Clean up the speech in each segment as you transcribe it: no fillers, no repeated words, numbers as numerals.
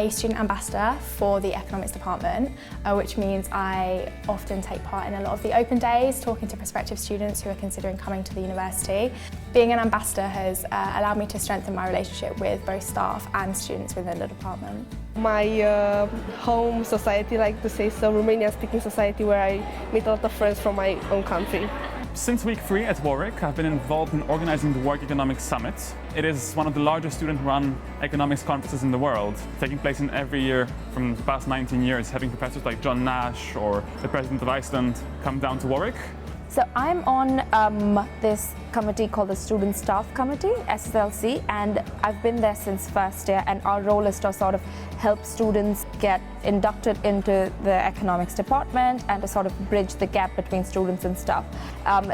a student ambassador for the economics department, which means I often take part in a lot of the open days, talking to prospective students who are considering coming to the university. Being an ambassador has allowed me to strengthen my relationship with both staff and students within the department. My home society, like to say so, Romanian speaking society, where I meet a lot of friends from my own country. Since week 3 at Warwick, I've been involved in organizing the Warwick Economics Summit. It is one of the largest student-run economics conferences in the world, taking place in every year from the past 19 years, having professors like John Nash or the President of Iceland come down to Warwick. So I'm on this committee called the Student Staff Committee, SSLC, and I've been there since first year, and our role is to sort of help students get inducted into the economics department and to sort of bridge the gap between students and staff.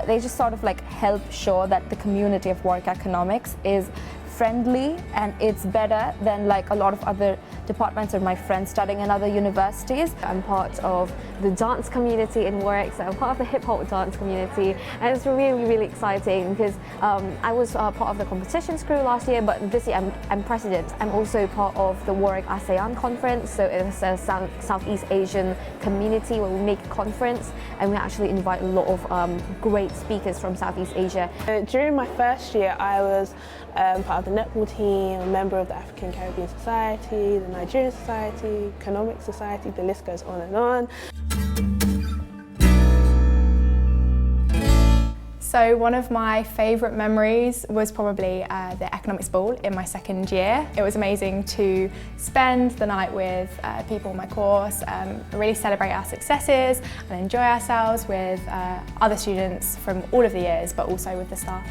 They just sort of like help show that the community of Warwick Economics is friendly and it's better than like a lot of other departments or my friends studying in other universities. I'm part of the dance community in Warwick, so I'm part of the hip hop dance community, and it's really exciting because I was part of the competitions crew last year, but this year I'm president. I'm also part of the Warwick ASEAN conference, so it's a Southeast Asian community where we make a conference and we actually invite a lot of great speakers from Southeast Asia. During my first year, I was part of the netball team, a member of the African Caribbean Society, the Nigerian Society, Economic Society, the list goes on and on. So one of my favourite memories was probably the economics ball in my second year. It was amazing to spend the night with people in my course, really celebrate our successes and enjoy ourselves with other students from all of the years, but also with the staff.